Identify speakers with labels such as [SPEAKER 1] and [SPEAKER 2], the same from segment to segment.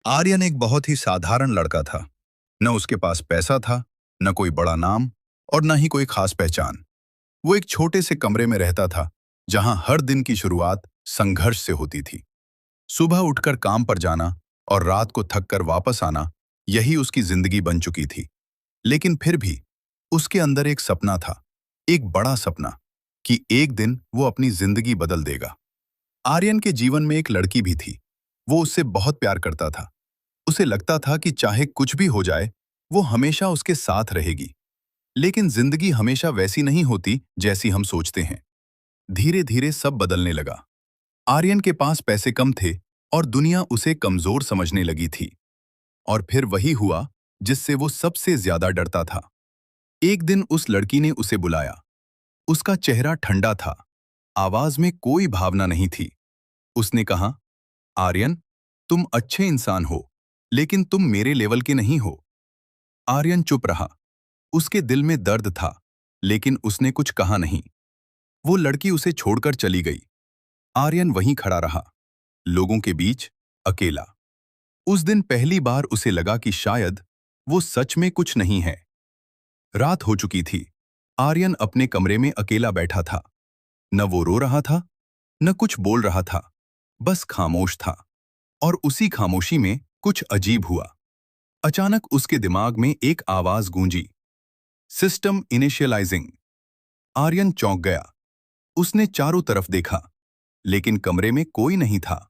[SPEAKER 1] आर्यन एक बहुत ही साधारण लड़का था। न उसके पास पैसा था, न कोई बड़ा नाम और न ही कोई खास पहचान। वो एक छोटे से कमरे में रहता था, जहां हर दिन की शुरुआत संघर्ष से होती थी। सुबह उठकर काम पर जाना और रात को थक कर वापस आना, यही उसकी जिंदगी बन चुकी थी। लेकिन फिर भी उसके अंदर एक सपना था, एक बड़ा सपना, कि एक दिन वो अपनी जिंदगी बदल देगा। आर्यन के जीवन में एक लड़की भी थी। वो उससे बहुत प्यार करता था। उसे लगता था कि चाहे कुछ भी हो जाए, वो हमेशा उसके साथ रहेगी। लेकिन जिंदगी हमेशा वैसी नहीं होती जैसी हम सोचते हैं। धीरे धीरे सब बदलने लगा। आर्यन के पास पैसे कम थे और दुनिया उसे कमजोर समझने लगी थी। और फिर वही हुआ जिससे वो सबसे ज्यादा डरता था। एक दिन उस लड़की ने उसे बुलाया। उसका चेहरा ठंडा था, आवाज में कोई भावना नहीं थी। उसने कहा, आर्यन, तुम अच्छे इंसान हो, लेकिन तुम मेरे लेवल के नहीं हो। आर्यन चुप रहा। उसके दिल में दर्द था, लेकिन उसने कुछ कहा नहीं। वो लड़की उसे छोड़कर चली गई। आर्यन वहीं खड़ा रहा, लोगों के बीच, अकेला। उस दिन पहली बार उसे लगा कि शायद वो सच में कुछ नहीं है। रात हो चुकी थी। आर्यन अपने कमरे में अकेला बैठा था। न वो रो रहा था, न कुछ बोल रहा था, बस खामोश था। और उसी खामोशी में कुछ अजीब हुआ। अचानक उसके दिमाग में एक आवाज गूंजी, सिस्टम इनिशियलाइजिंग। आर्यन चौंक गया। उसने चारों तरफ देखा, लेकिन कमरे में कोई नहीं था।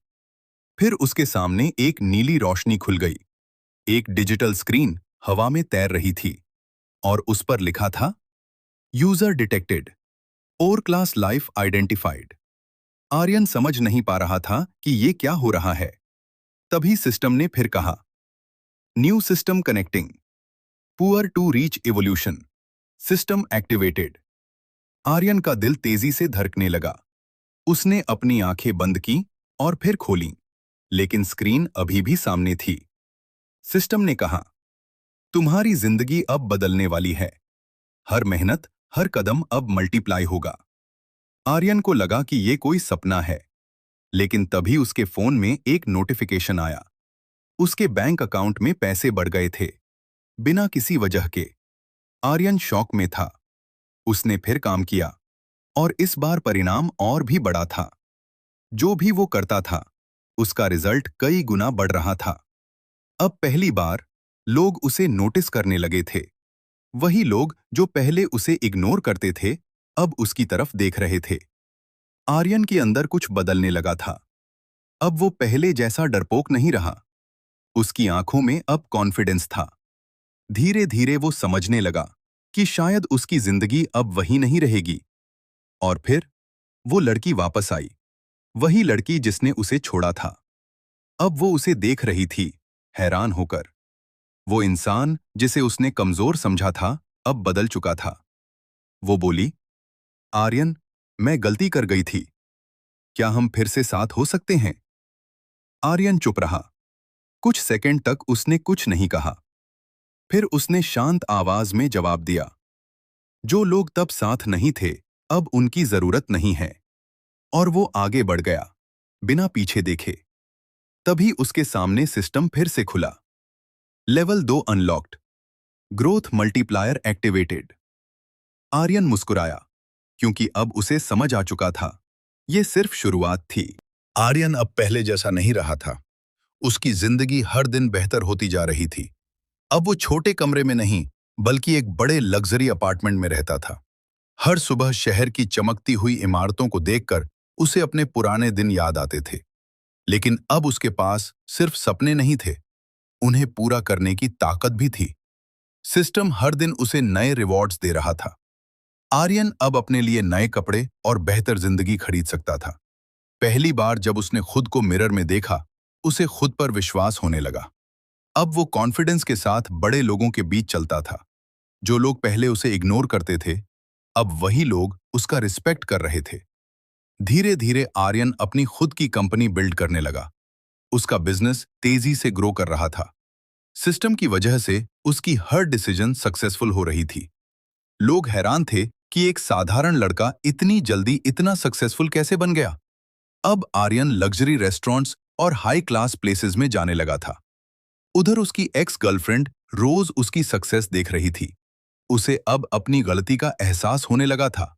[SPEAKER 1] फिर उसके सामने एक नीली रोशनी खुल गई। एक डिजिटल स्क्रीन हवा में तैर रही थी और उस पर लिखा था, यूजर डिटेक्टेड, और क्लास लाइफ आइडेंटिफाइड। आर्यन समझ नहीं पा रहा था कि ये क्या हो रहा है। तभी सिस्टम ने फिर कहा, new system connecting, poor to reach evolution, system activated. Aryan का दिल तेजी से धड़कने लगा। उसने अपनी आंखें बंद की और फिर खोली, लेकिन स्क्रीन अभी भी सामने थी। सिस्टम ने कहा, तुम्हारी जिंदगी अब बदलने वाली है। हर मेहनत, हर कदम अब मल्टीप्लाई होगा। आर्यन को लगा कि ये कोई सपना है, लेकिन तभी उसके फोन में एक नोटिफिकेशन आया। उसके बैंक अकाउंट में पैसे बढ़ गए थे, बिना किसी वजह के। आर्यन शॉक में था। उसने फिर काम किया, और इस बार परिणाम और भी बड़ा था। जो भी वो करता था, उसका रिजल्ट कई गुना बढ़ रहा था। अब पहली बार लोग उसे नोटिस करने लगे थे। वही लोग जो पहले उसे इग्नोर करते थे, अब उसकी तरफ देख रहे थे। आर्यन के अंदर कुछ बदलने लगा था। अब वो पहले जैसा डरपोक नहीं रहा। उसकी आंखों में अब कॉन्फिडेंस था। धीरे धीरे वो समझने लगा कि शायद उसकी जिंदगी अब वही नहीं रहेगी। और फिर वो लड़की वापस आई, वही लड़की जिसने उसे छोड़ा था। अब वो उसे देख रही थी, हैरान होकर। वो इंसान जिसे उसने कमजोर समझा था, अब बदल चुका था। वो बोली, आर्यन, मैं गलती कर गई थी। क्या हम फिर से साथ हो सकते हैं? आर्यन चुप रहा। कुछ सेकंड तक उसने कुछ नहीं कहा। फिर उसने शांत आवाज में जवाब दिया, जो लोग तब साथ नहीं थे, अब उनकी जरूरत नहीं है। और वो आगे बढ़ गया, बिना पीछे देखे। तभी उसके सामने सिस्टम फिर से खुला। Level 2 unlocked, growth multiplier activated. Aryan मुस्कुराया, क्योंकि अब उसे समझ आ चुका था, ये सिर्फ शुरुआत थी। आर्यन अब पहले जैसा नहीं रहा था। उसकी जिंदगी हर दिन बेहतर होती जा रही थी। अब वो छोटे कमरे में नहीं, बल्कि एक बड़े लग्जरी अपार्टमेंट में रहता था। हर सुबह शहर की चमकती हुई इमारतों को देखकर उसे अपने पुराने दिन याद आते थे। लेकिन अब उसके पास सिर्फ सपने नहीं थे, उन्हें पूरा करने की ताकत भी थी। सिस्टम हर दिन उसे नए रिवॉर्ड्स दे रहा था। आर्यन अब अपने लिए नए कपड़े और बेहतर जिंदगी खरीद सकता था। पहली बार जब उसने खुद को मिरर में देखा, उसे खुद पर विश्वास होने लगा। अब वो कॉन्फिडेंस के साथ बड़े लोगों के बीच चलता था। जो लोग पहले उसे इग्नोर करते थे, अब वही लोग उसका रिस्पेक्ट कर रहे थे। धीरे धीरे आर्यन अपनी खुद की कंपनी बिल्ड करने लगा। उसका बिजनेस तेजी से ग्रो कर रहा था। सिस्टम की वजह से उसकी हर डिसीजन सक्सेसफुल हो रही थी। लोग हैरान थे कि एक साधारण लड़का इतनी जल्दी इतना सक्सेसफुल कैसे बन गया। अब आर्यन लग्जरी रेस्टोरेंट्स और हाई क्लास प्लेसेस में जाने लगा था। उधर उसकी एक्स गर्लफ्रेंड रोज उसकी सक्सेस देख रही थी। उसे अब अपनी गलती का एहसास होने लगा था।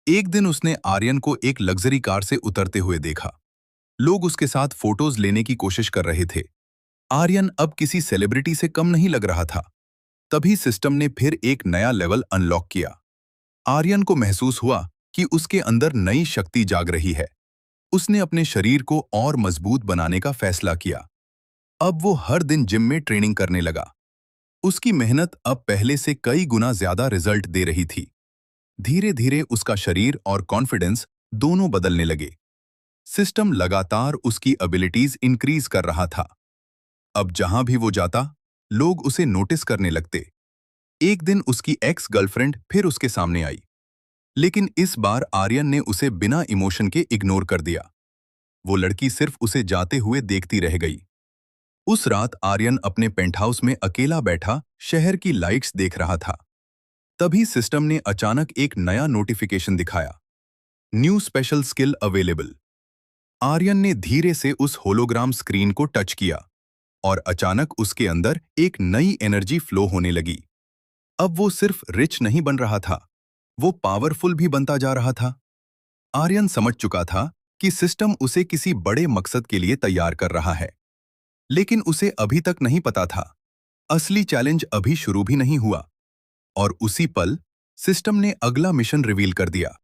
[SPEAKER 1] एक दिन उसने आर्यन को एक लग्जरी कार से उतरते हुए देखा। लोग उसके साथ फोटोज लेने की कोशिश कर रहे थे। आर्यन अब किसी सेलिब्रिटी से कम नहीं लग रहा था। तभी सिस्टम ने फिर एक नया लेवल अनलॉक किया। आर्यन को महसूस हुआ कि उसके अंदर नई शक्ति जाग रही है। उसने अपने शरीर को और मजबूत बनाने का फैसला किया। अब वो हर दिन जिम में ट्रेनिंग करने लगा। उसकी मेहनत अब पहले से कई गुना ज्यादा रिजल्ट दे रही थी। धीरे धीरे उसका शरीर और कॉन्फिडेंस दोनों बदलने लगे। सिस्टम लगातार उसकी एबिलिटीज इंक्रीज कर रहा था। अब जहां भी वो जाता, लोग उसे नोटिस करने लगते। एक दिन उसकी एक्स गर्लफ्रेंड फिर उसके सामने आई, लेकिन इस बार आर्यन ने उसे बिना इमोशन के इग्नोर कर दिया। वो लड़की सिर्फ उसे जाते हुए देखती रह गई। उस रात आर्यन अपने पेंटहाउस में अकेला बैठा शहर की लाइट्स देख रहा था। तभी सिस्टम ने अचानक एक नया नोटिफिकेशन दिखाया, new special skill available. Aryan ने धीरे से उस होलोग्राम स्क्रीन को टच किया और अचानक उसके अंदर एक नई एनर्जी फ्लो होने लगी। अब वो सिर्फ रिच नहीं बन रहा था, वो पावरफुल भी बनता जा रहा था। आर्यन समझ चुका था कि सिस्टम उसे किसी बड़े मकसद के लिए तैयार कर रहा है, लेकिन उसे अभी तक नहीं पता था असली चैलेंज अभी शुरू भी नहीं हुआ। और उसी पल सिस्टम ने अगला मिशन रिवील कर दिया।